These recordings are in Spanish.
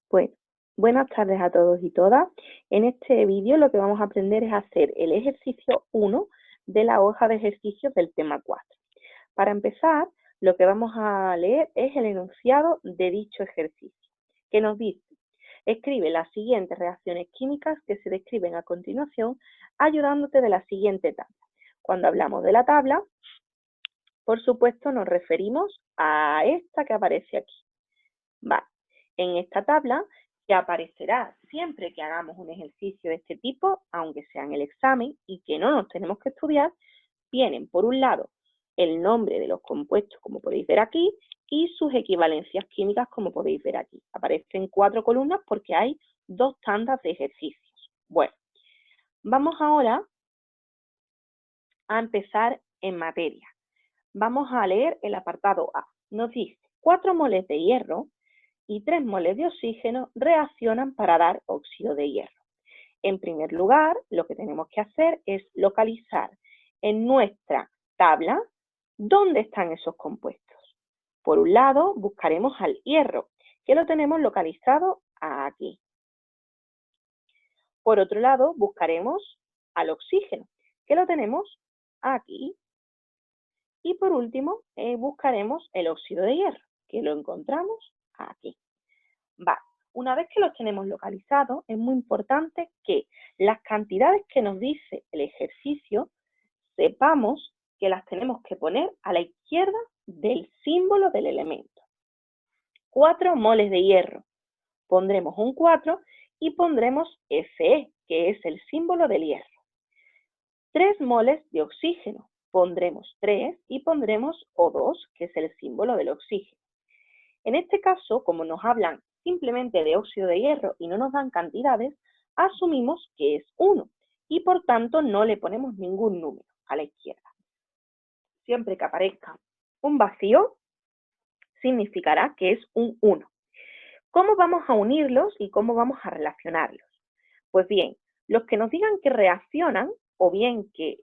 Pues, buenas tardes a todos y todas. En este vídeo lo que vamos a aprender es hacer el ejercicio 1 de la hoja de ejercicios del tema 4. Para empezar, lo que vamos a leer es el enunciado de dicho ejercicio, que nos dice: escribe las siguientes reacciones químicas que se describen a continuación, ayudándote de la siguiente tabla. Cuando hablamos de la tabla, por supuesto nos referimos a esta que aparece aquí. Vale. En esta tabla, que aparecerá siempre que hagamos un ejercicio de este tipo, aunque sea en el examen y que no nos tenemos que estudiar, vienen por un lado el nombre de los compuestos, como podéis ver aquí, y sus equivalencias químicas, como podéis ver aquí. Aparecen 4 columnas porque hay 2 tandas de ejercicios. Bueno, vamos ahora a empezar en materia. Vamos a leer el apartado A. Nos dice: 4 moles de hierro y 3 moles de oxígeno reaccionan para dar óxido de hierro. En primer lugar, lo que tenemos que hacer es localizar en nuestra tabla dónde están esos compuestos. Por un lado, buscaremos al hierro, que lo tenemos localizado aquí. Por otro lado, buscaremos al oxígeno, que lo tenemos aquí. Y por último, buscaremos el óxido de hierro, que lo encontramos aquí. Vale. Una vez que los tenemos localizados, es muy importante que las cantidades que nos dice el ejercicio, sepamos que las tenemos que poner a la izquierda del símbolo del elemento. 4 moles de hierro. Pondremos un 4 y pondremos Fe, que es el símbolo del hierro. 3 moles de oxígeno. Pondremos 3 y pondremos O2, que es el símbolo del oxígeno. En este caso, como nos hablan simplemente de óxido de hierro y no nos dan cantidades, asumimos que es 1 y por tanto no le ponemos ningún número a la izquierda. Siempre que aparezca un vacío, significará que es un 1. ¿Cómo vamos a unirlos y cómo vamos a relacionarlos? Pues bien, los que nos digan que reaccionan o bien que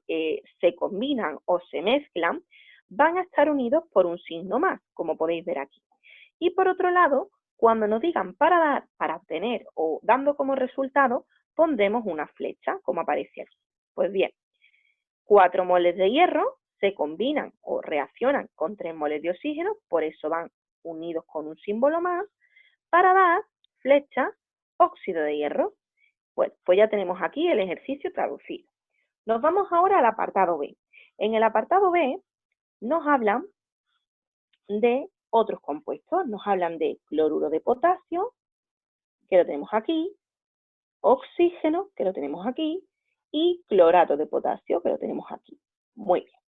se combinan o se mezclan, van a estar unidos por un signo más, como podéis ver aquí. Y por otro lado, cuando nos digan para dar, para obtener o dando como resultado, pondremos una flecha, como aparece aquí. Pues bien, 4 moles de hierro se combinan o reaccionan con 3 moles de oxígeno, por eso van unidos con un símbolo más, para dar flecha, óxido de hierro. Bueno, pues ya tenemos aquí el ejercicio traducido. Nos vamos ahora al apartado B. En el apartado B nos hablan de otros compuestos. Nos hablan de cloruro de potasio, que lo tenemos aquí, oxígeno, que lo tenemos aquí, y clorato de potasio, que lo tenemos aquí. Muy bien.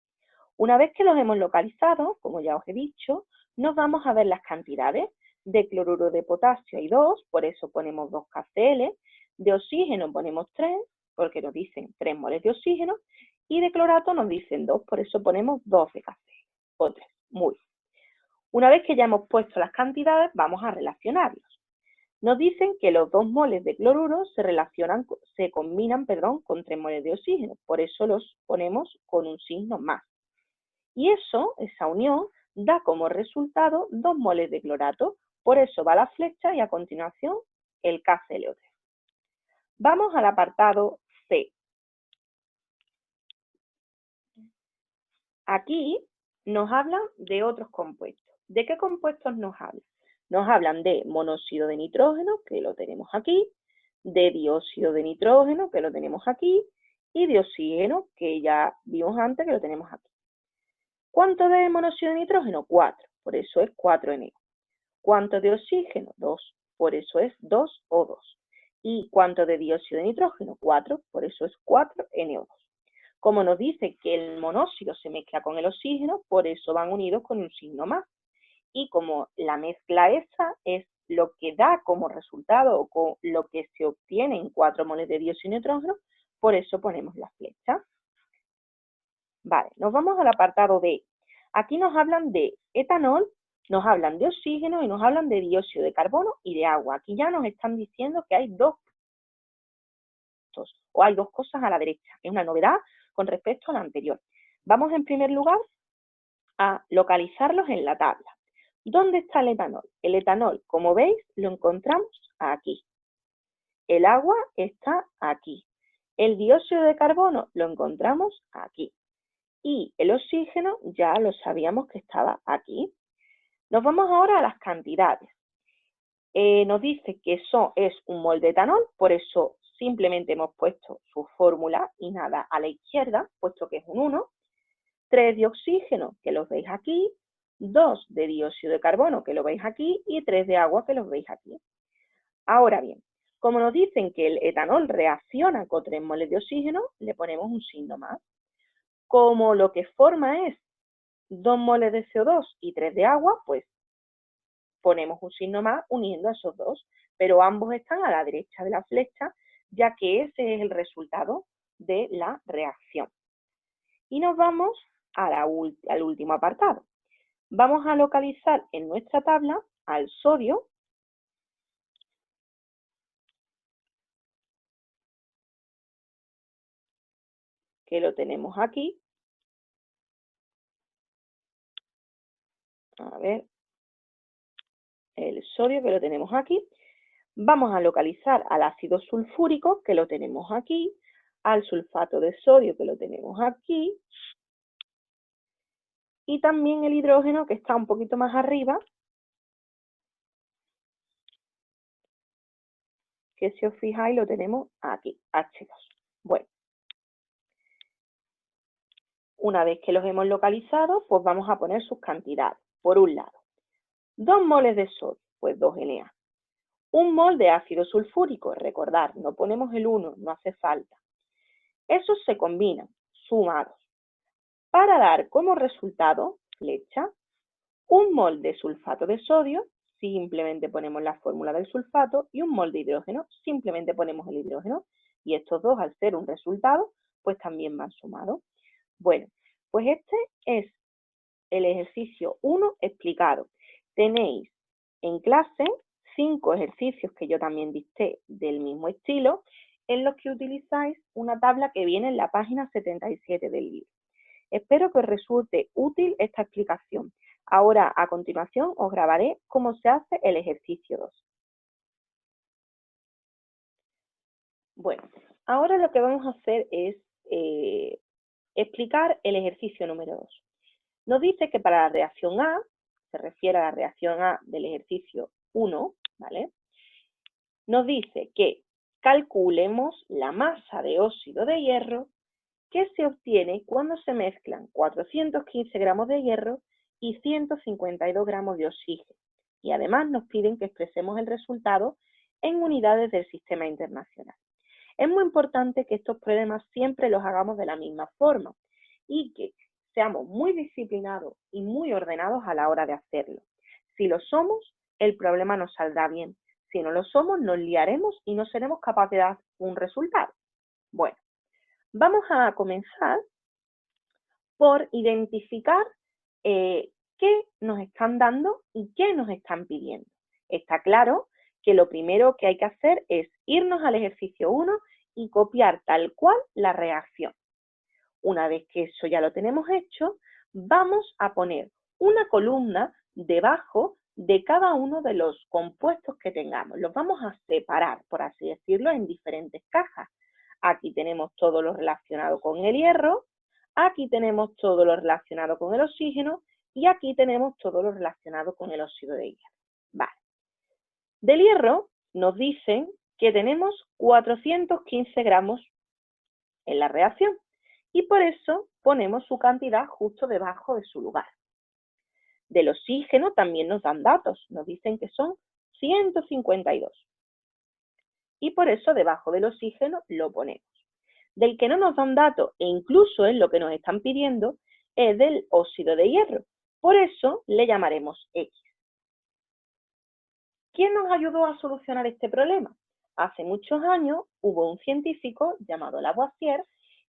Una vez que los hemos localizado, como ya os he dicho, nos vamos a ver las cantidades. De cloruro de potasio hay 2, por eso ponemos 2 KCl. De oxígeno ponemos 3, porque nos dicen 3 moles de oxígeno. Y de clorato nos dicen 2, por eso ponemos 2 de KCl, o 3. Muy bien. Una vez que ya hemos puesto las cantidades, vamos a relacionarlos. Nos dicen que los 2 moles de cloruro se combinan con 3 moles de oxígeno, por eso los ponemos con un signo más. Y esa unión, da como resultado 2 moles de clorato, por eso va la flecha y a continuación el KClO3. Vamos al apartado C. Aquí nos hablan de otros compuestos. ¿De qué compuestos nos hablan? Nos hablan de monóxido de nitrógeno, que lo tenemos aquí, de dióxido de nitrógeno, que lo tenemos aquí, y de oxígeno, que ya vimos antes que lo tenemos aquí. ¿Cuánto de monóxido de nitrógeno? 4, por eso es 4NO. ¿Cuánto de oxígeno? 2, por eso es 2O2. ¿Y cuánto de dióxido de nitrógeno? 4, por eso es 4NO2. Como nos dice que el monóxido se mezcla con el oxígeno, por eso van unidos con un signo más. Y como la mezcla esa es lo que da como resultado o con lo que se obtiene en 4 moles de dióxido de nitrógeno, por eso ponemos la flecha. Vale, nos vamos al apartado D. Aquí nos hablan de etanol, nos hablan de oxígeno y nos hablan de dióxido de carbono y de agua. Aquí ya nos están diciendo que hay dos cosas a la derecha. Es una novedad con respecto a la anterior. Vamos en primer lugar a localizarlos en la tabla. ¿Dónde está el etanol? El etanol, como veis, lo encontramos aquí. El agua está aquí. El dióxido de carbono lo encontramos aquí. Y el oxígeno ya lo sabíamos que estaba aquí. Nos vamos ahora a las cantidades. Nos dice que eso es un mol de etanol, por eso simplemente hemos puesto su fórmula y nada a la izquierda, puesto que es un 1. 3 de oxígeno, que los veis aquí, 2 de dióxido de carbono, que lo veis aquí, y 3 de agua, que los veis aquí. Ahora bien, como nos dicen que el etanol reacciona con 3 moles de oxígeno, le ponemos un signo más. Como lo que forma es 2 moles de CO2 y 3 de agua, pues ponemos un signo más uniendo a esos dos, pero ambos están a la derecha de la flecha, ya que ese es el resultado de la reacción. Y nos vamos al último apartado. Vamos a localizar en nuestra tabla al sodio, que lo tenemos aquí. A ver, el sodio que lo tenemos aquí. Vamos a localizar al ácido sulfúrico, que lo tenemos aquí, al sulfato de sodio, que lo tenemos aquí, y también el hidrógeno, que está un poquito más arriba, que si os fijáis lo tenemos aquí, H2. Bueno, una vez que los hemos localizado, pues vamos a poner sus cantidades. Por un lado, 2 moles de sodio, pues 2 Na. 1 mol de ácido sulfúrico, recordar, no ponemos el 1, no hace falta. Esos se combinan, sumados, para dar como resultado, flecha, 1 mol de sulfato de sodio, simplemente ponemos la fórmula del sulfato, y 1 mol de hidrógeno, simplemente ponemos el hidrógeno, y estos dos, al ser un resultado, pues también van sumados. Bueno, pues este es el ejercicio 1 explicado. Tenéis en clase 5 ejercicios que yo también dicté del mismo estilo, en los que utilizáis una tabla que viene en la página 77 del libro. Espero que os resulte útil esta explicación. Ahora, a continuación, os grabaré cómo se hace el ejercicio 2. Bueno, ahora lo que vamos a hacer es explicar el ejercicio número 2. Nos dice que para la reacción A, se refiere a la reacción A del ejercicio 1, ¿vale? Nos dice que calculemos la masa de óxido de hierro que se obtiene cuando se mezclan 415 gramos de hierro y 152 gramos de oxígeno. Y además nos piden que expresemos el resultado en unidades del sistema internacional. Es muy importante que estos problemas siempre los hagamos de la misma forma y que seamos muy disciplinados y muy ordenados a la hora de hacerlo. Si lo somos, el problema nos saldrá bien. Si no lo somos, nos liaremos y no seremos capaces de dar un resultado. Bueno, vamos a comenzar por identificar qué nos están dando y qué nos están pidiendo. Está claro que lo primero que hay que hacer es irnos al ejercicio 1 y copiar tal cual la reacción. Una vez que eso ya lo tenemos hecho, vamos a poner una columna debajo de cada uno de los compuestos que tengamos. Los vamos a separar, por así decirlo, en diferentes cajas. Aquí tenemos todo lo relacionado con el hierro, aquí tenemos todo lo relacionado con el oxígeno y aquí tenemos todo lo relacionado con el óxido de hierro. Vale. Del hierro nos dicen que tenemos 415 gramos en la reacción y por eso ponemos su cantidad justo debajo de su lugar. Del oxígeno también nos dan datos, nos dicen que son 152 y por eso debajo del oxígeno lo ponemos. Del que no nos dan datos e incluso es lo que nos están pidiendo es del óxido de hierro, por eso le llamaremos X. ¿Quién nos ayudó a solucionar este problema? Hace muchos años hubo un científico llamado Lavoisier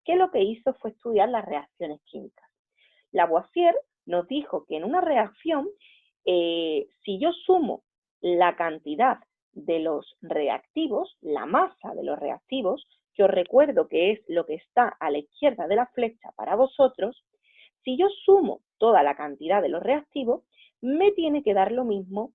que lo que hizo fue estudiar las reacciones químicas. Lavoisier nos dijo que en una reacción, si yo sumo la cantidad de los reactivos, la masa de los reactivos, que os recuerdo que es lo que está a la izquierda de la flecha para vosotros, si yo sumo toda la cantidad de los reactivos, me tiene que dar lo mismo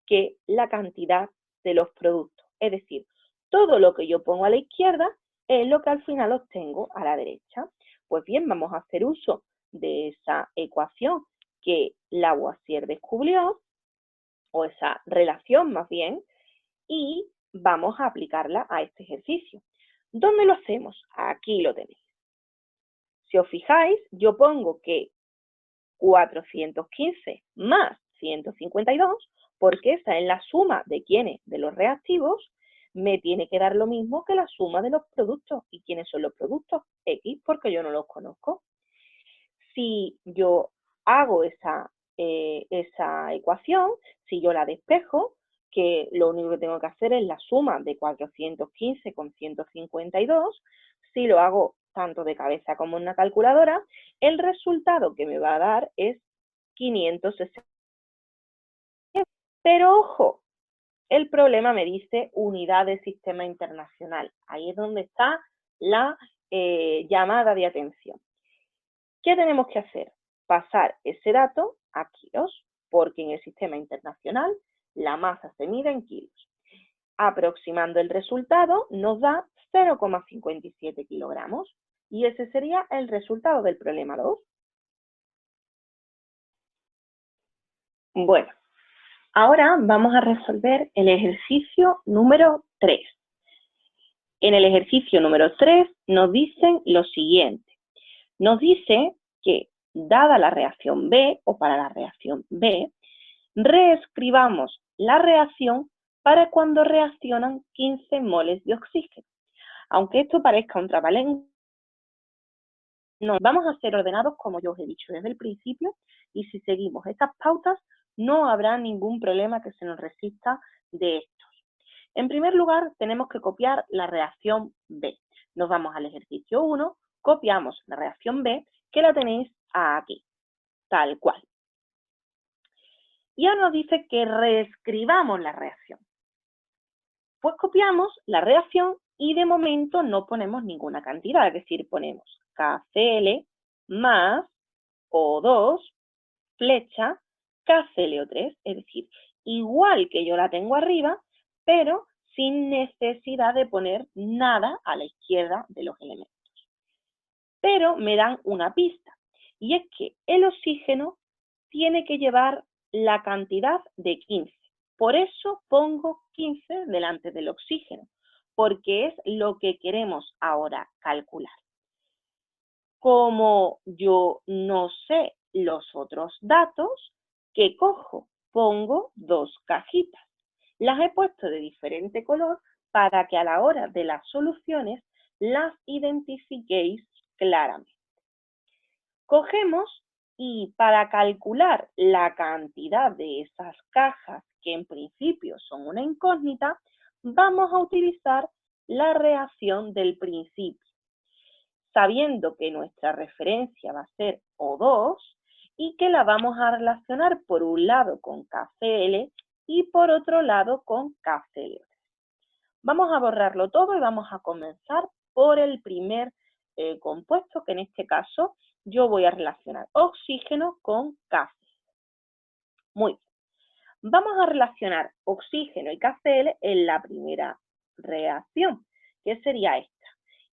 que la cantidad de los productos. Es decir, todo lo que yo pongo a la izquierda es lo que al final obtengo a la derecha. Pues bien, vamos a hacer uso de esa ecuación que Lavoisier descubrió, o esa relación más bien, y vamos a aplicarla a este ejercicio. ¿Dónde lo hacemos? Aquí lo tenéis. Si os fijáis, yo pongo que 415 más 152, porque esa es la suma de quiénes, de los reactivos, me tiene que dar lo mismo que la suma de los productos. ¿Y quiénes son los productos? X, porque yo no los conozco. Si yo hago esa ecuación, si yo la despejo, que lo único que tengo que hacer es la suma de 415 con 152, si lo hago tanto de cabeza como en una calculadora, el resultado que me va a dar es 560. Pero ojo, el problema me dice unidad de sistema internacional. Ahí es donde está la llamada de atención. ¿Qué tenemos que hacer? Pasar ese dato a kilos, porque en el sistema internacional la masa se mide en kilos. Aproximando el resultado nos da 0,57 kilogramos y ese sería el resultado del problema 2. Bueno, ahora vamos a resolver el ejercicio número 3. En el ejercicio número 3 nos dicen lo siguiente. Nos dice que, dada la reacción B, o para la reacción B, reescribamos la reacción para cuando reaccionan 15 moles de oxígeno. Aunque esto parezca un trabalengua, no, vamos a ser ordenados como yo os he dicho desde el principio, y si seguimos estas pautas no habrá ningún problema que se nos resista de estos. En primer lugar, tenemos que copiar la reacción B. Nos vamos al ejercicio 1, copiamos la reacción B, que la tenéis aquí, tal cual. Y ahora nos dice que reescribamos la reacción. Pues copiamos la reacción y de momento no ponemos ninguna cantidad, es decir, ponemos KCl más O2 flecha KClO3, es decir, igual que yo la tengo arriba, pero sin necesidad de poner nada a la izquierda de los elementos. Pero me dan una pista, y es que el oxígeno tiene que llevar la cantidad de 15. Por eso pongo 15 delante del oxígeno, porque es lo que queremos ahora calcular. Como yo no sé los otros datos, ¿qué cojo? Pongo dos cajitas. Las he puesto de diferente color para que a la hora de las soluciones las identifiquéis claramente. Cogemos y para calcular la cantidad de esas cajas, que en principio son una incógnita, vamos a utilizar la reacción del principio, sabiendo que nuestra referencia va a ser O2 y que la vamos a relacionar por un lado con KCl y por otro lado con KCl. Vamos a borrarlo todo y vamos a comenzar por el primer compuesto, que en este caso yo voy a relacionar oxígeno con KCl. Muy bien. Vamos a relacionar oxígeno y KCl en la primera reacción, que sería esta.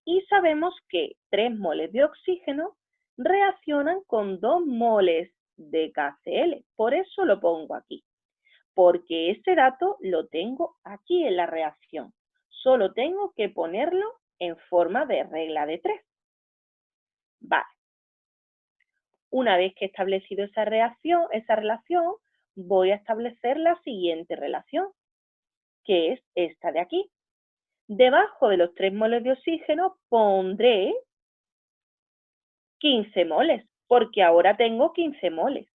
Y sabemos que 3 moles de oxígeno reaccionan con 2 moles de KCl. Por eso lo pongo aquí, porque ese dato lo tengo aquí en la reacción. Solo tengo que ponerlo en forma de regla de 3. Vale. Una vez que he establecido esa relación, voy a establecer la siguiente relación, que es esta de aquí. Debajo de los 3 moles de oxígeno pondré 15 moles, porque ahora tengo 15 moles.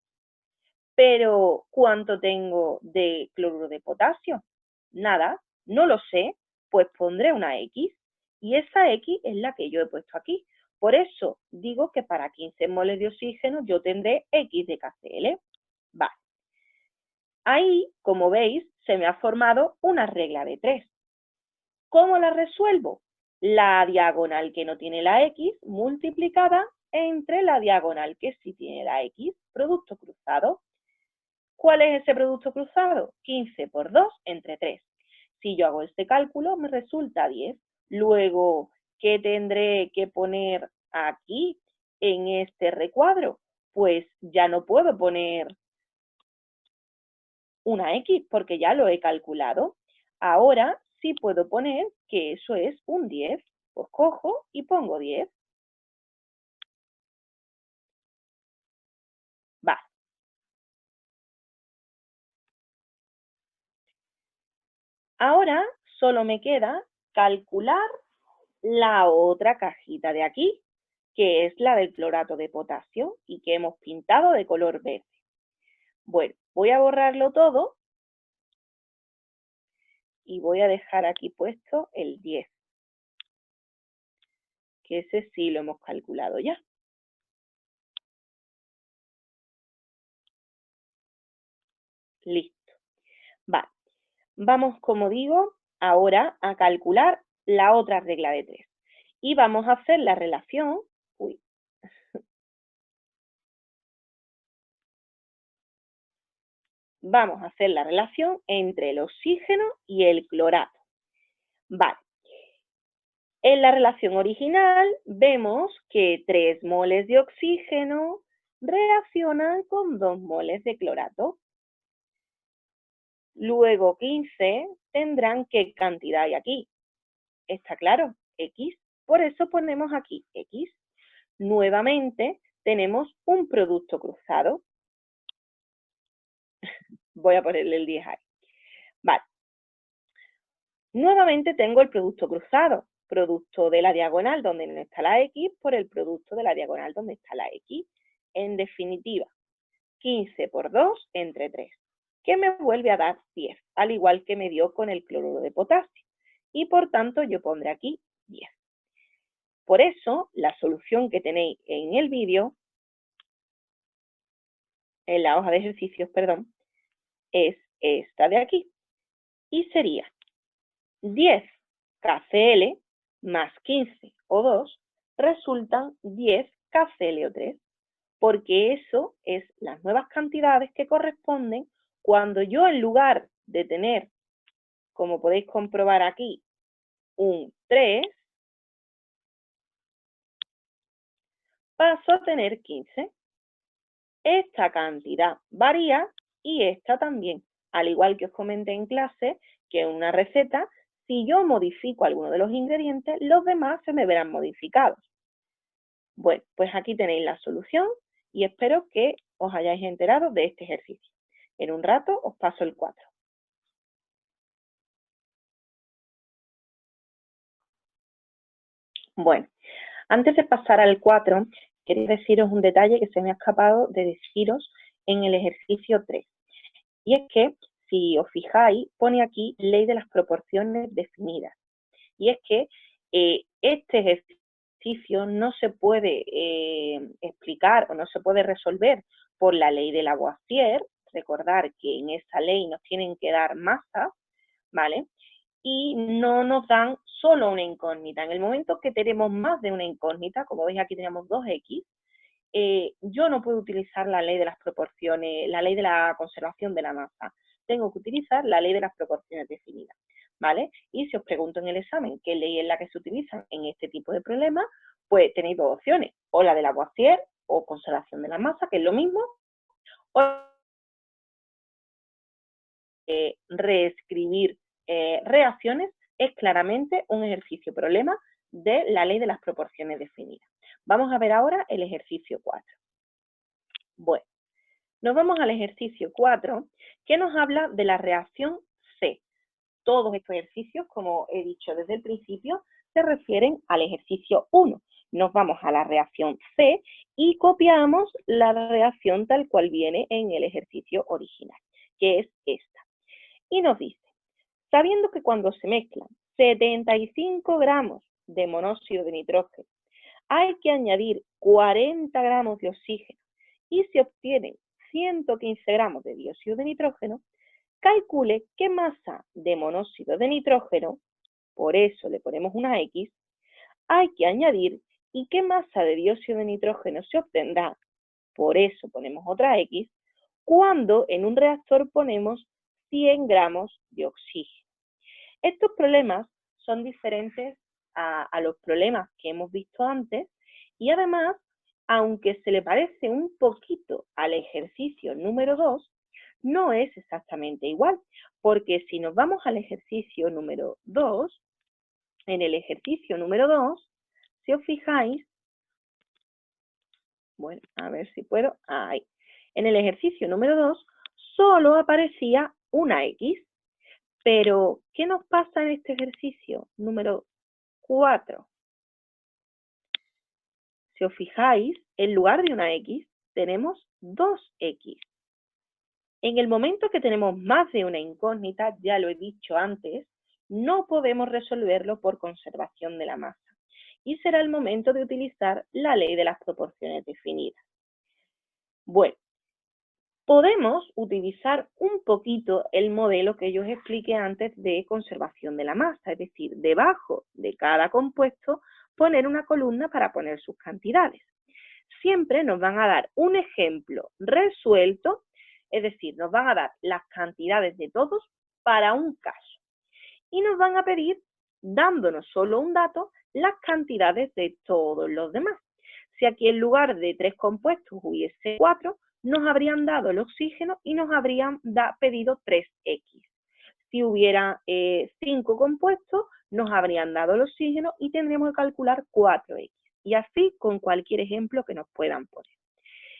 Pero, ¿cuánto tengo de cloruro de potasio? Nada, no lo sé, pues pondré una X, y esa X es la que yo he puesto aquí. Por eso digo que para 15 moles de oxígeno yo tendré X de KCl. Vale. Ahí, como veis, se me ha formado una regla de 3. ¿Cómo la resuelvo? La diagonal que no tiene la X multiplicada entre la diagonal que sí tiene la X, producto cruzado. ¿Cuál es ese producto cruzado? 15 por 2 entre 3. Si yo hago este cálculo, me resulta 10. Luego, ¿qué tendré que poner aquí en este recuadro? Pues ya no puedo poner una X porque ya lo he calculado. Ahora sí puedo poner que eso es un 10. Pues cojo y pongo 10. Vale. Ahora solo me queda calcular la otra cajita de aquí, que es la del clorato de potasio y que hemos pintado de color verde. Bueno, voy a borrarlo todo y voy a dejar aquí puesto el 10, que ese sí lo hemos calculado ya. Listo. Vale. Vamos, como digo, ahora a calcular la otra regla de 3. Y vamos a hacer la relación... Uy. Vamos a hacer la relación entre el oxígeno y el clorato. Vale. En la relación original vemos que 3 moles de oxígeno reaccionan con 2 moles de clorato. Luego 15 tendrán ¿qué cantidad hay aquí? ¿Está claro? X. Por eso ponemos aquí X. Nuevamente tenemos un producto cruzado. Voy a ponerle el 10 ahí. Vale. Nuevamente tengo el producto cruzado. Producto de la diagonal donde no está la X por el producto de la diagonal donde está la X. En definitiva, 15 por 2 entre 3, que me vuelve a dar 10, al igual que me dio con el cloruro de potasio. Y por tanto yo pondré aquí 10. Por eso, la solución que tenéis en el vídeo, en la hoja de ejercicios, perdón, es esta de aquí. Y sería 10 KCl más 15 O2 resultan 10 KClO3, porque eso es las nuevas cantidades que corresponden cuando yo en lugar de tener, como podéis comprobar aquí, un 3, paso a tener 15. Esta cantidad varía y esta también, al igual que os comenté en clase, que en una receta, si yo modifico alguno de los ingredientes, los demás se me verán modificados. Bueno, pues aquí tenéis la solución y espero que os hayáis enterado de este ejercicio. En un rato os paso el 4. Bueno, antes de pasar al 4, quería deciros un detalle que se me ha escapado de deciros en el ejercicio 3. Y es que, si os fijáis, pone aquí ley de las proporciones definidas. Y es que este ejercicio no se puede explicar o no se puede resolver por la ley de Lavoisier. Recordar que en esa ley nos tienen que dar masas, ¿vale? Y no nos dan solo una incógnita. En el momento que tenemos más de una incógnita, como veis aquí tenemos 2x, yo no puedo utilizar la ley de las proporciones, la ley de la conservación de la masa. Tengo que utilizar la ley de las proporciones definidas, ¿vale? Y si os pregunto en el examen qué ley es la que se utiliza en este tipo de problemas, pues tenéis dos opciones, o la de Lavoisier o conservación de la masa, que es lo mismo, o reescribir reacciones es claramente un ejercicio problema de la ley de las proporciones definidas. Vamos a ver ahora el ejercicio 4. Bueno, nos vamos al ejercicio 4, que nos habla de la reacción C. Todos estos ejercicios, como he dicho desde el principio, se refieren al ejercicio 1. Nos vamos a la reacción C y copiamos la reacción tal cual viene en el ejercicio original, que es esta. Y nos dice, sabiendo que cuando se mezclan 75 gramos de monóxido de nitrógeno, hay que añadir 40 gramos de oxígeno y se obtienen 115 gramos de dióxido de nitrógeno, calcule qué masa de monóxido de nitrógeno, por eso le ponemos una X, hay que añadir y qué masa de dióxido de nitrógeno se obtendrá, por eso ponemos otra X, cuando en un reactor ponemos 100 gramos de oxígeno. Estos problemas son diferentes a los problemas que hemos visto antes y además, aunque se le parece un poquito al ejercicio número 2, no es exactamente igual, porque si nos vamos al ejercicio número 2, en el ejercicio número 2, si os fijáis, bueno, a ver si puedo, ahí. En el ejercicio número 2 solo aparecía una X, pero ¿qué nos pasa en este ejercicio número 4? Si os fijáis, en lugar de una X, tenemos dos X. En el momento que tenemos más de una incógnita, ya lo he dicho antes, no podemos resolverlo por conservación de la masa. Y será el momento de utilizar la ley de las proporciones definidas. Bueno, podemos utilizar un poquito el modelo que yo os expliqué antes de conservación de la masa, es decir, debajo de cada compuesto poner una columna para poner sus cantidades. Siempre nos van a dar un ejemplo resuelto, es decir, nos van a dar las cantidades de todos para un caso. Y nos van a pedir, dándonos solo un dato, las cantidades de todos los demás. Si aquí en lugar de 3 compuestos hubiese 4, nos habrían dado el oxígeno y nos habrían pedido 3X. Si hubiera 5 compuestos, nos habrían dado el oxígeno y tendríamos que calcular 4X. Y así con cualquier ejemplo que nos puedan poner.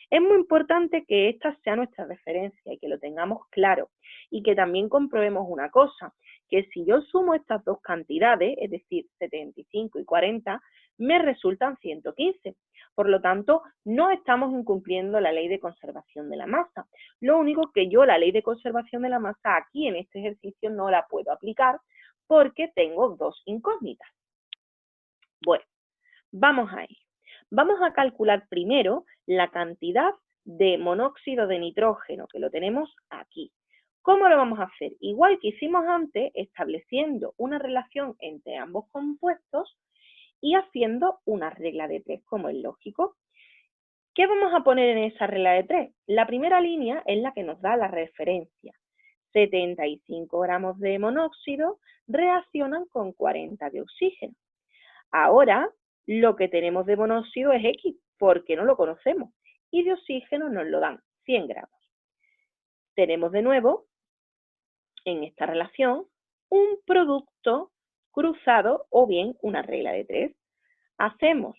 Es muy importante que esta sea nuestra referencia y que lo tengamos claro y que también comprobemos una cosa, que si yo sumo estas dos cantidades, es decir, 75 y 40, me resultan 115. Por lo tanto, no estamos incumpliendo la ley de conservación de la masa. Lo único que yo la ley de conservación de la masa aquí en este ejercicio no la puedo aplicar porque tengo dos incógnitas. Bueno, vamos a ir. Vamos a calcular primero la cantidad de monóxido de nitrógeno, que lo tenemos aquí. ¿Cómo lo vamos a hacer? Igual que hicimos antes, estableciendo una relación entre ambos compuestos y haciendo una regla de 3, como es lógico. ¿Qué vamos a poner en esa regla de 3? La primera línea es la que nos da la referencia. 75 gramos de monóxido reaccionan con 40 de oxígeno. Ahora, lo que tenemos de monóxido es X, porque no lo conocemos, y de oxígeno nos lo dan 100 gramos. Tenemos de nuevo, en esta relación, un producto cruzado o bien una regla de 3. Hacemos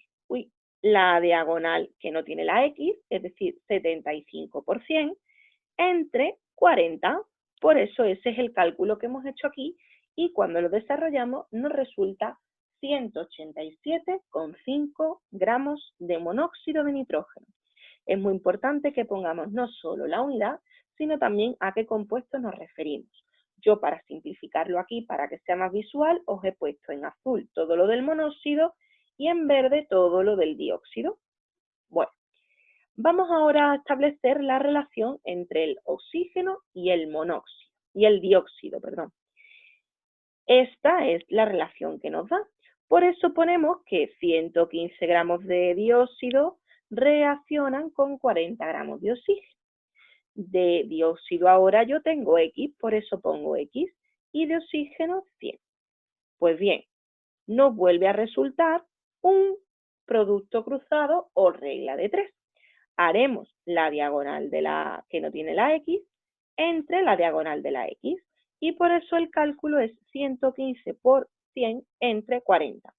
la diagonal que no tiene la X, es decir, 75%, entre 40. Por eso ese es el cálculo que hemos hecho aquí y cuando lo desarrollamos nos resulta 187,5 gramos de monóxido de nitrógeno. Es muy importante que pongamos no solo la unidad, sino también a qué compuesto nos referimos. Yo, para simplificarlo aquí, para que sea más visual, os he puesto en azul todo lo del monóxido y en verde todo lo del dióxido. Bueno, vamos ahora a establecer la relación entre el oxígeno y el monóxido, y el dióxido, perdón. Esta es la relación que nos da. Por eso ponemos que 115 gramos de dióxido reaccionan con 40 gramos de oxígeno. De dióxido ahora yo tengo X, por eso pongo X, y de oxígeno 100. Pues bien, nos vuelve a resultar un producto cruzado o regla de 3. Haremos la diagonal de la que no tiene la X entre la diagonal de la X y por eso el cálculo es 115 por 100 entre 40.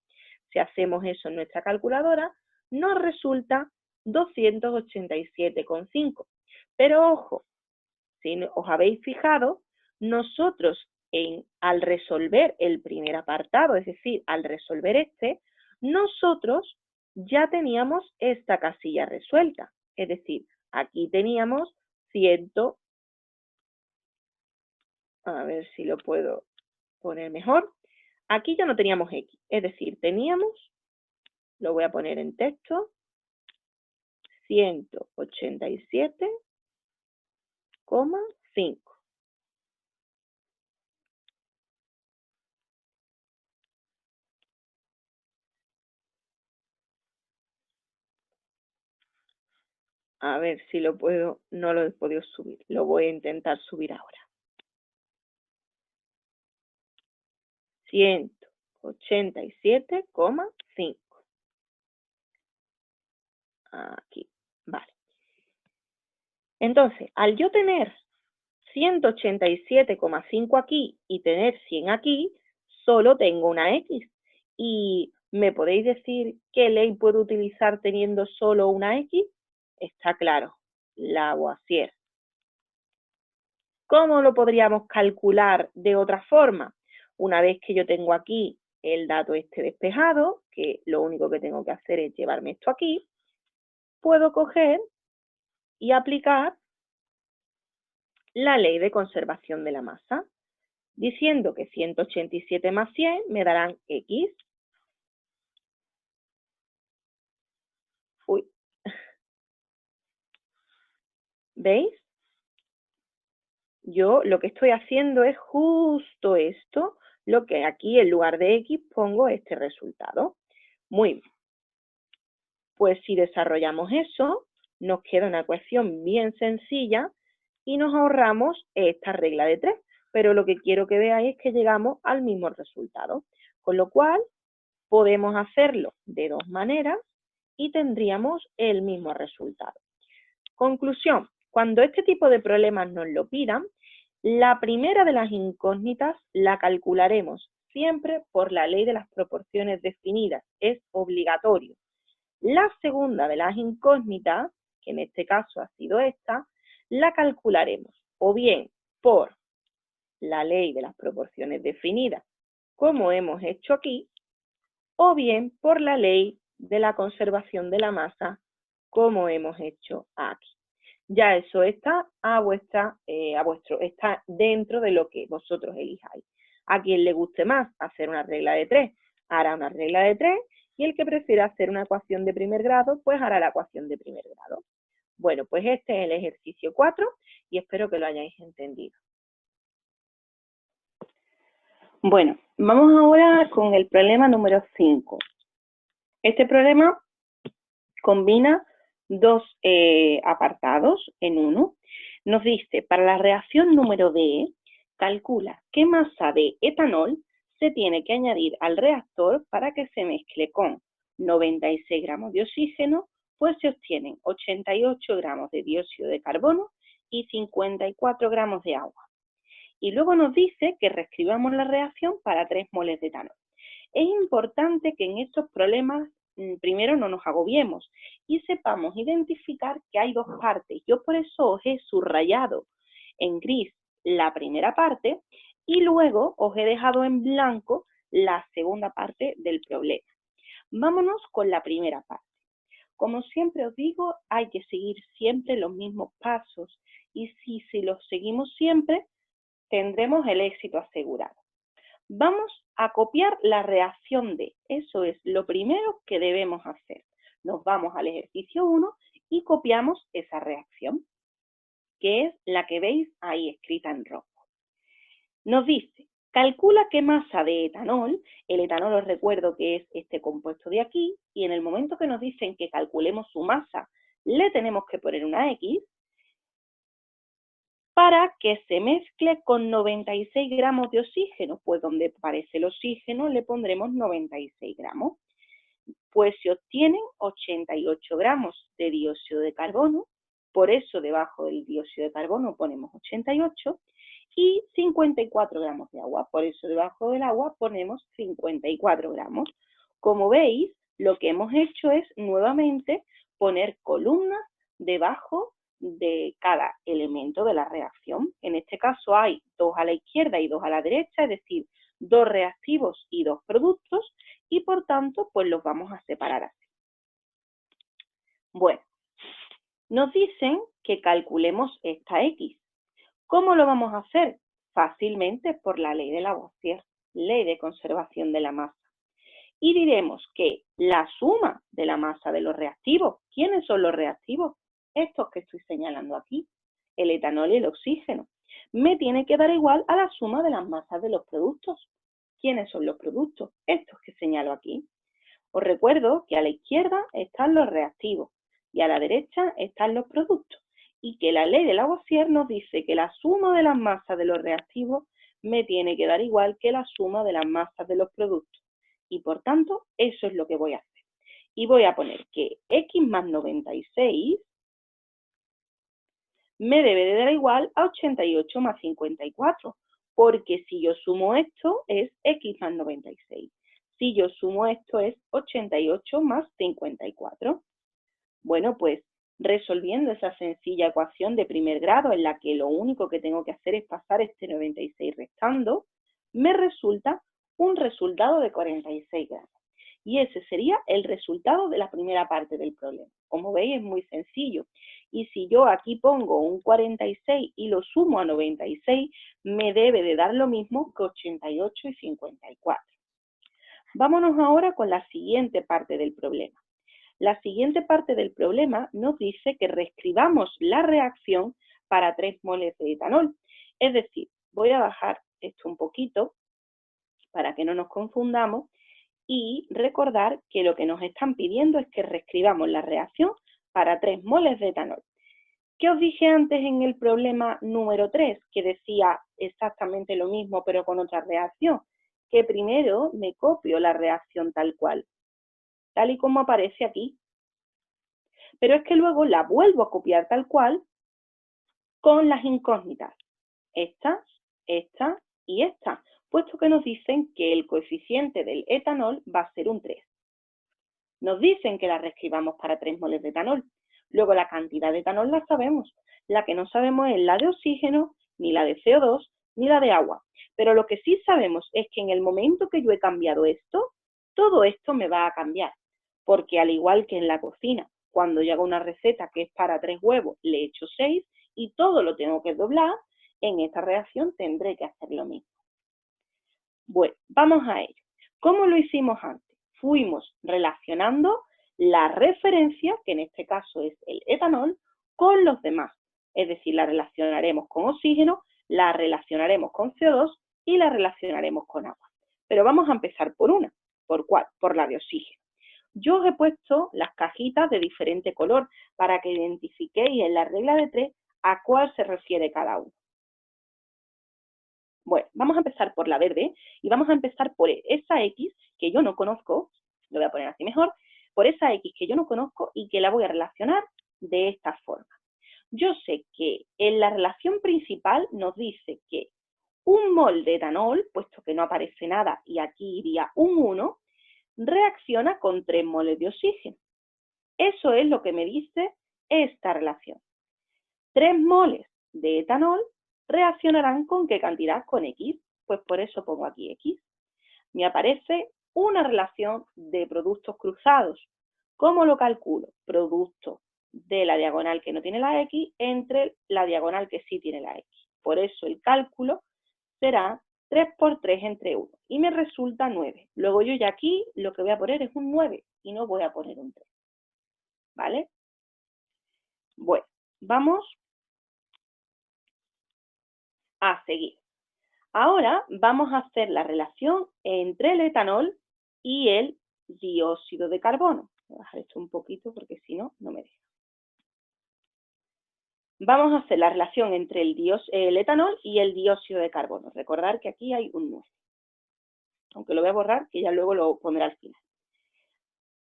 Si hacemos eso en nuestra calculadora, nos resulta 287,5. Pero ojo, si os habéis fijado, nosotros al resolver el primer apartado, es decir, al resolver este, nosotros ya teníamos esta casilla resuelta. Es decir, aquí teníamos 100, a ver si lo puedo poner mejor. Aquí ya no teníamos X, es decir, teníamos, lo voy a poner en texto, 187,5. A ver si lo puedo, no lo he podido subir, lo voy a intentar subir ahora. 187,5. Aquí, vale. Entonces, al yo tener 187,5 aquí y tener 100 aquí, solo tengo una X. ¿Y me podéis decir qué ley puedo utilizar teniendo solo una X? Está claro, Lavoisier. ¿Cómo lo podríamos calcular de otra forma? Una vez que yo tengo aquí el dato este despejado, que lo único que tengo que hacer es llevarme esto aquí, puedo coger y aplicar la ley de conservación de la masa, diciendo que 187 más 100 me darán X. Uy. ¿Veis? Yo lo que estoy haciendo es justo esto, lo que aquí en lugar de X pongo este resultado. Muy bien. Pues si desarrollamos eso, nos queda una ecuación bien sencilla y nos ahorramos esta regla de 3. Pero lo que quiero que veáis es que llegamos al mismo resultado. Con lo cual, podemos hacerlo de dos maneras y tendríamos el mismo resultado. Conclusión, cuando este tipo de problemas nos lo pidan, la primera de las incógnitas la calcularemos siempre por la ley de las proporciones definidas, es obligatorio. La segunda de las incógnitas, que en este caso ha sido esta, la calcularemos o bien por la ley de las proporciones definidas, como hemos hecho aquí, o bien por la ley de la conservación de la masa, como hemos hecho aquí. Ya eso está está dentro de lo que vosotros elijáis. A quien le guste más hacer una regla de 3, hará una regla de 3, y el que prefiera hacer una ecuación de primer grado, pues hará la ecuación de primer grado. Bueno, pues este es el ejercicio 4 y espero que lo hayáis entendido. Bueno, vamos ahora con el problema número 5. Este problema combina dos apartados en uno. Nos dice, para la reacción número D, calcula qué masa de etanol se tiene que añadir al reactor para que se mezcle con 96 gramos de oxígeno, pues se obtienen 88 gramos de dióxido de carbono y 54 gramos de agua. Y luego nos dice que reescribamos la reacción para 3 moles de etanol. Es importante que en estos problemas primero no nos agobiemos y sepamos identificar que hay dos partes. Yo por eso os he subrayado en gris la primera parte y luego os he dejado en blanco la segunda parte del problema. Vámonos con la primera parte. Como siempre os digo, hay que seguir siempre los mismos pasos y si los seguimos siempre, tendremos el éxito asegurado. Vamos a copiar la reacción D. Eso es lo primero que debemos hacer. Nos vamos al ejercicio 1 y copiamos esa reacción, que es la que veis ahí escrita en rojo. Nos dice, calcula qué masa de etanol, el etanol os recuerdo que es este compuesto de aquí, y en el momento que nos dicen que calculemos su masa, le tenemos que poner una X, para que se mezcle con 96 gramos de oxígeno, pues donde aparece el oxígeno le pondremos 96 gramos. Pues se obtienen 88 gramos de dióxido de carbono, por eso debajo del dióxido de carbono ponemos 88, y 54 gramos de agua, por eso debajo del agua ponemos 54 gramos. Como veis, lo que hemos hecho es nuevamente poner columnas debajo de cada elemento de la reacción. En este caso hay 2 a la izquierda y 2 a la derecha, es decir, 2 reactivos y 2 productos, y por tanto, pues los vamos a separar así. Bueno, nos dicen que calculemos esta X. ¿Cómo lo vamos a hacer? Fácilmente por la ley de Lavoisier, ley de conservación de la masa. Y diremos que la suma de la masa de los reactivos, ¿quiénes son los reactivos? Estos que estoy señalando aquí, el etanol y el oxígeno, me tiene que dar igual a la suma de las masas de los productos. ¿Quiénes son los productos? Estos que señalo aquí. Os recuerdo que a la izquierda están los reactivos y a la derecha están los productos, y que la ley de Lavoisier nos dice que la suma de las masas de los reactivos me tiene que dar igual que la suma de las masas de los productos. Y por tanto, eso es lo que voy a hacer. Y voy a poner que x más 96 me debe de dar igual a 88 más 54, porque si yo sumo esto es x más 96. Si yo sumo esto es 88 más 54. Bueno, pues resolviendo esa sencilla ecuación de primer grado en la que lo único que tengo que hacer es pasar este 96 restando, me resulta un resultado de 46 grados. Y ese sería el resultado de la primera parte del problema. Como veis, es muy sencillo. Y si yo aquí pongo un 46 y lo sumo a 96, me debe de dar lo mismo que 88 y 54. Vámonos ahora con la siguiente parte del problema. La siguiente parte del problema nos dice que reescribamos la reacción para 3 moles de etanol. Es decir, voy a bajar esto un poquito para que no nos confundamos y recordar que lo que nos están pidiendo es que reescribamos la reacción para 3 moles de etanol. ¿Qué os dije antes en el problema número 3? Que decía exactamente lo mismo pero con otra reacción. Que primero me copio la reacción tal cual, tal y como aparece aquí. Pero es que luego la vuelvo a copiar tal cual con las incógnitas. Esta y esta, puesto que nos dicen que el coeficiente del etanol va a ser un 3. Nos dicen que la reescribamos para 3 moles de etanol. Luego la cantidad de etanol la sabemos. La que no sabemos es la de oxígeno, ni la de CO2, ni la de agua. Pero lo que sí sabemos es que en el momento que yo he cambiado esto, todo esto me va a cambiar. Porque al igual que en la cocina, cuando yo hago una receta que es para 3 huevos, le echo 6 y todo lo tengo que doblar, en esta reacción tendré que hacer lo mismo. Bueno, vamos a ello. ¿Cómo lo hicimos antes? Fuimos relacionando la referencia, que en este caso es el etanol, con los demás. Es decir, la relacionaremos con oxígeno, la relacionaremos con CO2 y la relacionaremos con agua. Pero vamos a empezar por una. ¿Por cuál? Por la de oxígeno. Yo os he puesto las cajitas de diferente color para que identifiquéis en la regla de 3 a cuál se refiere cada uno. Bueno, vamos a empezar por la verde y vamos a empezar por esa X que yo no conozco, lo voy a poner así mejor, por esa X que yo no conozco y que la voy a relacionar de esta forma. Yo sé que en la relación principal nos dice que un mol de etanol, puesto que no aparece nada y aquí iría un 1, reacciona con 3 moles de oxígeno. Eso es lo que me dice esta relación. 3 moles de etanol reaccionarán ¿con qué cantidad? Con X. Pues por eso pongo aquí X. Me aparece una relación de productos cruzados. ¿Cómo lo calculo? Producto de la diagonal que no tiene la X entre la diagonal que sí tiene la X. Por eso el cálculo será 3 por 3 entre 1. Y me resulta 9. Luego yo ya aquí lo que voy a poner es un 9 y no voy a poner un 3. ¿Vale? Bueno, vamos a seguir. Ahora vamos a hacer la relación entre el etanol y el dióxido de carbono. Voy a bajar esto un poquito porque si no, no me deja. Vamos a hacer la relación entre el etanol y el dióxido de carbono. Recordar que aquí hay un 9. Aunque lo voy a borrar, que ya luego lo pondré al final.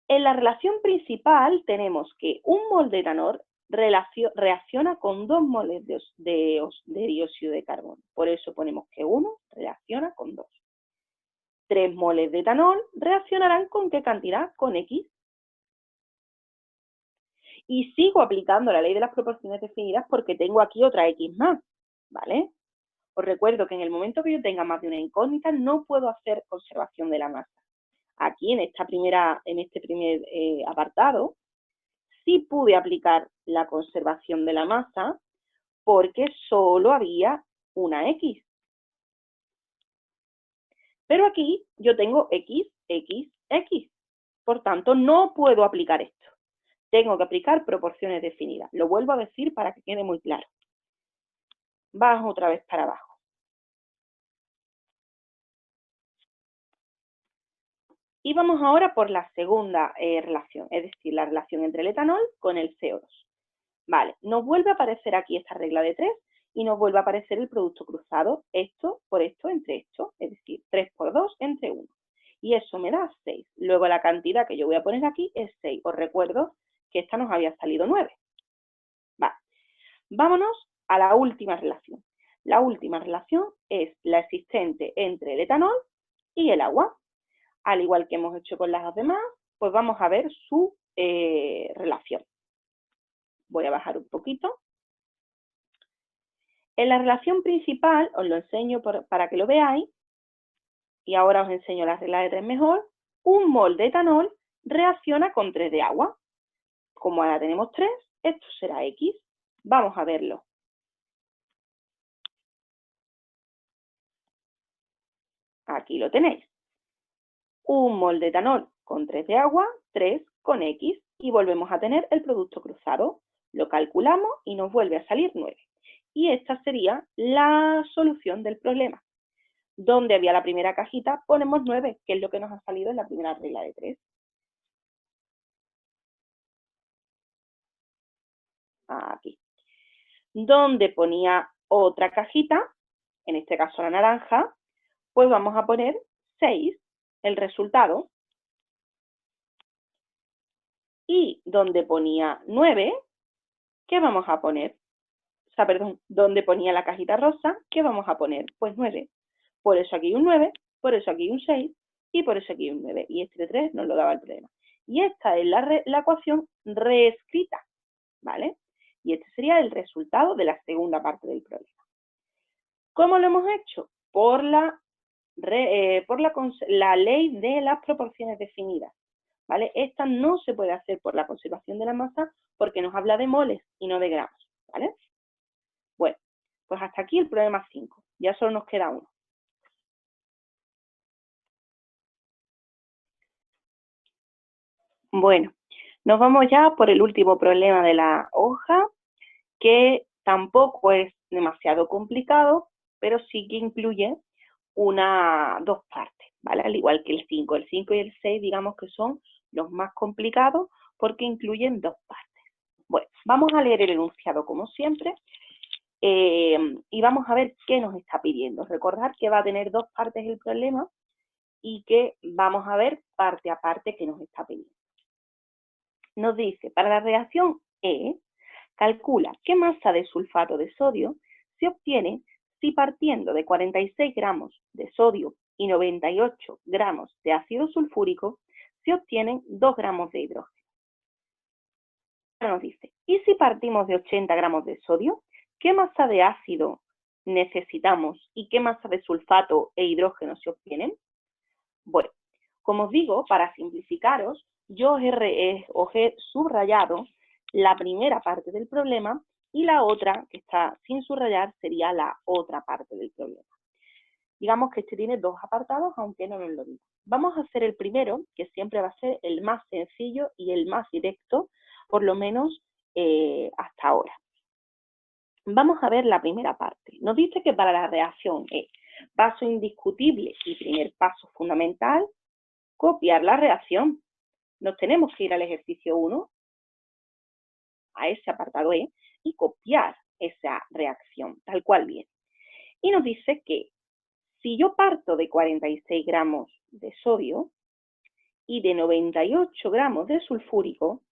En la relación principal tenemos que un mol de etanol reacciona con 2 moles de dióxido de carbono. Por eso ponemos que 1 reacciona con 2. 3 moles de etanol reaccionarán ¿con qué cantidad? Con X. Y sigo aplicando la ley de las proporciones definidas porque tengo aquí otra X más, ¿vale? Os recuerdo que en el momento que yo tenga más de una incógnita no puedo hacer conservación de la masa. Aquí en este primer apartado sí pude aplicar la conservación de la masa porque solo había una X. Pero aquí yo tengo X, X, X. Por tanto, no puedo aplicar esto. Tengo que aplicar proporciones definidas. Lo vuelvo a decir para que quede muy claro. Bajo otra vez para abajo. Y vamos ahora por la segunda relación, es decir, la relación entre el etanol con el CO2. Vale, nos vuelve a aparecer aquí esta regla de 3 y nos vuelve a aparecer el producto cruzado, esto por esto entre esto, es decir, 3 por 2 entre 1. Y eso me da 6. Luego la cantidad que yo voy a poner aquí es 6. Os recuerdo que esta nos había salido 9. Vale. Vámonos a la última relación. La última relación es la existente entre el etanol y el agua. Al igual que hemos hecho con las demás, pues vamos a ver su relación. Voy a bajar un poquito. En la relación principal, os lo enseño para que lo veáis, y ahora os enseño la regla de 3 mejor. Un mol de etanol reacciona con 3 de agua. Como ahora tenemos 3, esto será X. Vamos a verlo. Aquí lo tenéis. Un mol de etanol con 3 de agua, 3 con X, y volvemos a tener el producto cruzado. Lo calculamos y nos vuelve a salir 9. Y esta sería la solución del problema. Donde había la primera cajita, ponemos 9, que es lo que nos ha salido en la primera regla de 3. Aquí. Donde ponía otra cajita, en este caso la naranja, pues vamos a poner 6, el resultado. Y donde ponía 9, ¿qué vamos a poner? O sea, perdón, donde ponía la cajita rosa, ¿qué vamos a poner? Pues 9. Por eso aquí un 9, por eso aquí un 6 y por eso aquí un 9. Y este 3 nos lo daba el problema. Y esta es la ecuación reescrita, ¿vale? Y este sería el resultado de la segunda parte del problema. ¿Cómo lo hemos hecho? Por la ley de las proporciones definidas, ¿vale? Esta no se puede hacer por la conservación de la masa porque nos habla de moles y no de gramos, ¿vale? Bueno, pues hasta aquí el problema 5. Ya solo nos queda uno. Bueno, nos vamos ya por el último problema de la hoja, que tampoco es demasiado complicado, pero sí que incluye dos partes, ¿vale? Al igual que el 5. El 5 y el 6, digamos que son los más complicados porque incluyen dos partes. Bueno, vamos a leer el enunciado como siempre y vamos a ver qué nos está pidiendo. Recordad que va a tener dos partes el problema y que vamos a ver parte a parte qué nos está pidiendo. Nos dice, para la reacción E, calcula qué masa de sulfato de sodio se obtiene si partiendo de 46 gramos de sodio y 98 gramos de ácido sulfúrico se obtienen 2 gramos de hidrógeno. Ahora nos dice, ¿y si partimos de 80 gramos de sodio? ¿Qué masa de ácido necesitamos y qué masa de sulfato e hidrógeno se obtienen? Bueno, como os digo, para simplificaros, yo os he subrayado la primera parte del problema y la otra, que está sin subrayar, sería la otra parte del problema. Digamos que este tiene dos apartados, aunque no nos lo diga. Vamos a hacer el primero, que siempre va a ser el más sencillo y el más directo, por lo menos hasta ahora. Vamos a ver la primera parte. Nos dice que para la reacción E, paso indiscutible y primer paso fundamental, copiar la reacción. Nos tenemos que ir al ejercicio 1, a ese apartado E, y copiar esa reacción, tal cual viene. Y nos dice que si yo parto de 46 gramos de sodio y de 98 gramos de sulfúrico,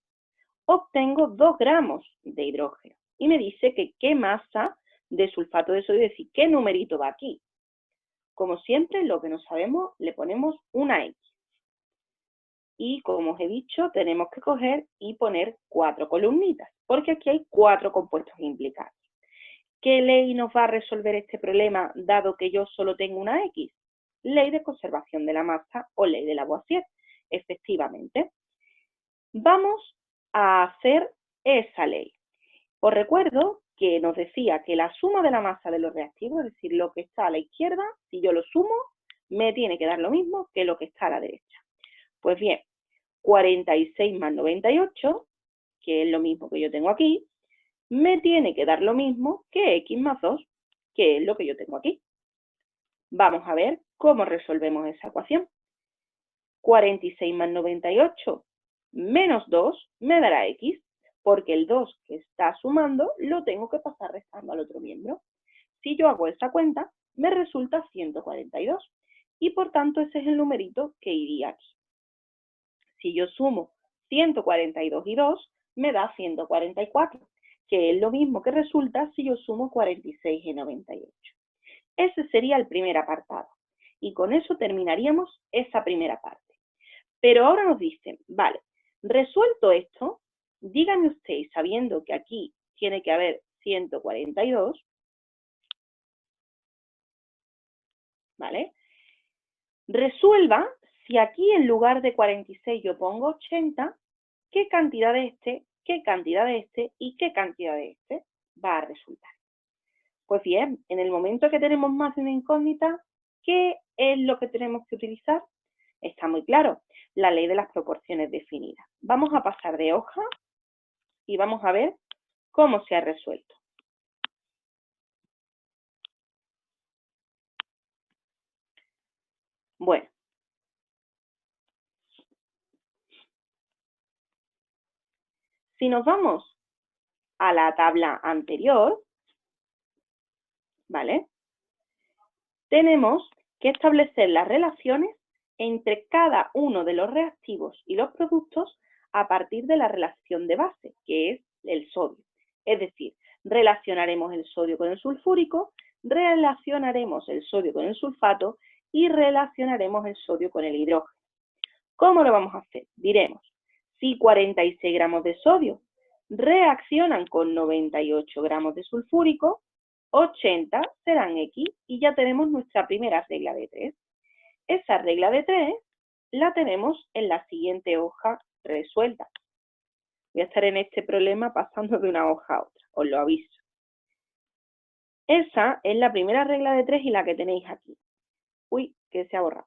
obtengo 2 gramos de hidrógeno. Y me dice que qué masa de sulfato de sodio, es decir, qué numerito va aquí. Como siempre, lo que no sabemos, le ponemos una X. Y como os he dicho, tenemos que coger y poner 4 columnitas, porque aquí hay 4 compuestos implicados. ¿Qué ley nos va a resolver este problema, dado que yo solo tengo una X? Ley de conservación de la masa o ley de Lavoisier, efectivamente. Vamos a hacer esa ley. Os recuerdo que nos decía que la suma de la masa de los reactivos, es decir, lo que está a la izquierda, si yo lo sumo, me tiene que dar lo mismo que lo que está a la derecha. Pues bien, 46 más 98, que es lo mismo que yo tengo aquí, me tiene que dar lo mismo que X más 2, que es lo que yo tengo aquí. Vamos a ver cómo resolvemos esa ecuación. 46 más 98 menos 2 me dará X, porque el 2 que está sumando lo tengo que pasar restando al otro miembro. Si yo hago esa cuenta, me resulta 142. Y por tanto, ese es el numerito que iría aquí. Si yo sumo 142 y 2, me da 144, que es lo mismo que resulta si yo sumo 46 y 98. Ese sería el primer apartado. Y con eso terminaríamos esa primera parte. Pero ahora nos dicen, vale, resuelto esto, díganme ustedes, sabiendo que aquí tiene que haber 142, ¿vale? Resuelva si aquí en lugar de 46 yo pongo 80, ¿qué cantidad de este, qué cantidad de este y qué cantidad de este va a resultar? Pues bien, en el momento que tenemos más de una incógnita, ¿qué es lo que tenemos que utilizar? Está muy claro, la ley de las proporciones definidas. Vamos a pasar de hoja y vamos a ver cómo se ha resuelto. Bueno, si nos vamos a la tabla anterior, ¿vale? Tenemos que establecer las relaciones entre cada uno de los reactivos y los productos a partir de la relación de base, que es el sodio. Es decir, relacionaremos el sodio con el sulfúrico, relacionaremos el sodio con el sulfato y relacionaremos el sodio con el hidrógeno. ¿Cómo lo vamos a hacer? Diremos, si 46 gramos de sodio reaccionan con 98 gramos de sulfúrico, 80 serán X y ya tenemos nuestra primera regla de 3. Esa regla de 3 la tenemos en la siguiente hoja resuelta. Voy a estar en este problema pasando de una hoja a otra, os lo aviso. Esa es la primera regla de 3 y la que tenéis aquí. Uy, que se ha borrado.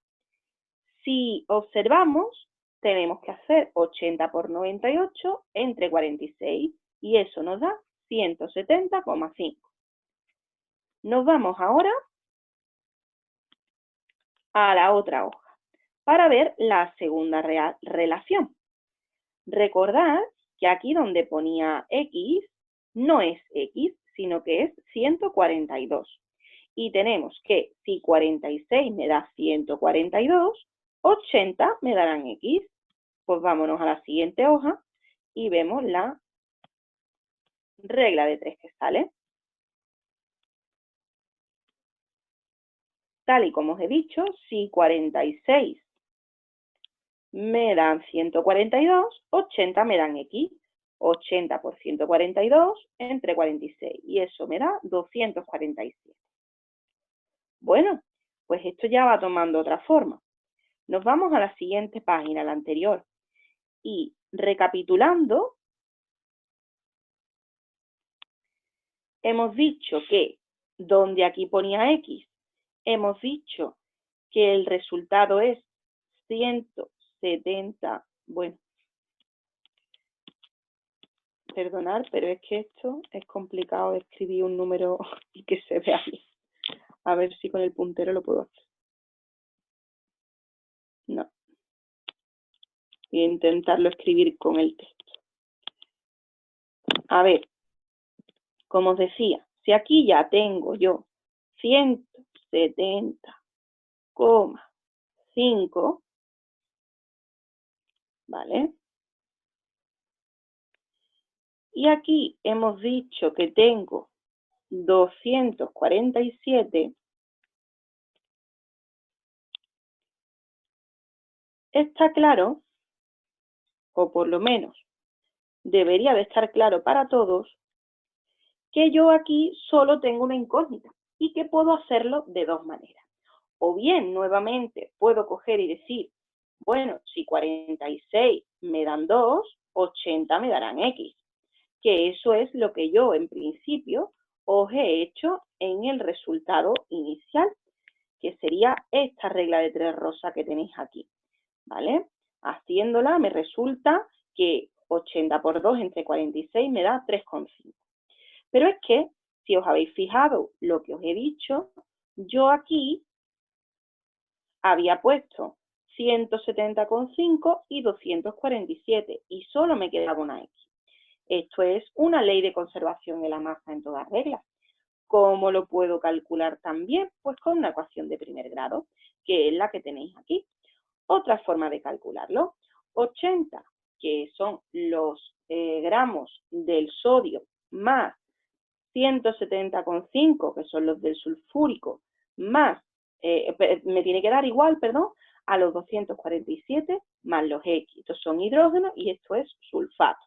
Si observamos, tenemos que hacer 80 por 98 entre 46 y eso nos da 170,5. Nos vamos ahora a la otra hoja para ver la segunda relación. Recordad que aquí donde ponía X no es X, sino que es 142. Y tenemos que si 46 me da 142, 80 me darán X. Pues vámonos a la siguiente hoja y vemos la regla de 3 que sale. Tal y como os he dicho, si 46 me dan 142, 80 me dan X. 80 por 142 entre 46 y eso me da 247. Bueno, pues esto ya va tomando otra forma. Nos vamos a la siguiente página, la anterior, y recapitulando, hemos dicho que donde aquí ponía X, hemos dicho que el resultado es 170, bueno, perdonad, pero es que esto es complicado de escribir un número y que se vea bien. A ver si con el puntero lo puedo hacer. No. Voy a intentarlo escribir con el texto. A ver, como os decía, si aquí ya tengo yo 170,5, ¿vale? Y aquí hemos dicho que tengo 247, está claro, o por lo menos debería de estar claro para todos, que yo aquí solo tengo una incógnita y que puedo hacerlo de dos maneras. O bien, nuevamente, puedo coger y decir, bueno, si 46 me dan 2, 80 me darán X. Que eso es lo que yo, en principio, os he hecho en el resultado inicial, que sería esta regla de 3 rosa que tenéis aquí, ¿vale? Haciéndola me resulta que 80 por 2 entre 46 me da 3,5. Pero es que, si os habéis fijado lo que os he dicho, yo aquí había puesto 170,5 y 247 y solo me quedaba una X. Esto es una ley de conservación de la masa en todas reglas. ¿Cómo lo puedo calcular también? Pues con una ecuación de primer grado, que es la que tenéis aquí. Otra forma de calcularlo, 80, que son los gramos del sodio, más 170,5, que son los del sulfúrico, más, me tiene que dar igual, perdón, a los 247 más los X. Estos son hidrógenos y esto es sulfato.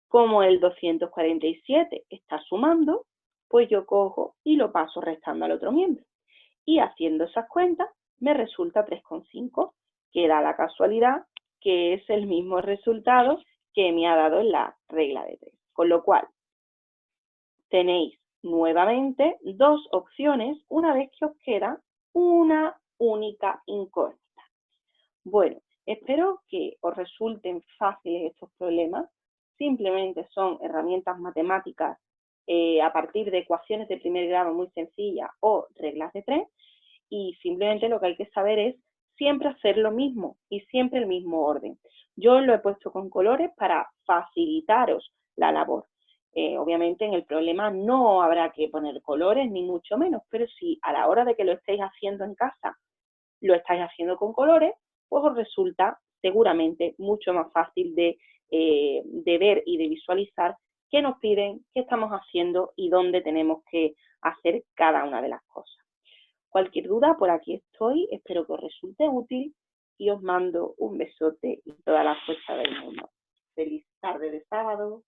Como el 247 está sumando, pues yo cojo y lo paso restando al otro miembro. Y haciendo esas cuentas, me resulta 3,5, que da la casualidad que es el mismo resultado que me ha dado en la regla de 3. Con lo cual, tenéis nuevamente dos opciones una vez que os queda una única incógnita. Bueno, espero que os resulten fáciles estos problemas. Simplemente son herramientas matemáticas a partir de ecuaciones de primer grado muy sencillas o reglas de 3. Y simplemente lo que hay que saber es siempre hacer lo mismo y siempre el mismo orden. Yo lo he puesto con colores para facilitaros la labor. Obviamente en el problema no habrá que poner colores ni mucho menos, pero si a la hora de que lo estéis haciendo en casa lo estáis haciendo con colores, pues os resulta seguramente mucho más fácil de ver y de visualizar qué nos piden, qué estamos haciendo y dónde tenemos que hacer cada una de las cosas. Cualquier duda, por aquí estoy, espero que os resulte útil y os mando un besote y toda la fuerza del mundo. Feliz tarde de sábado.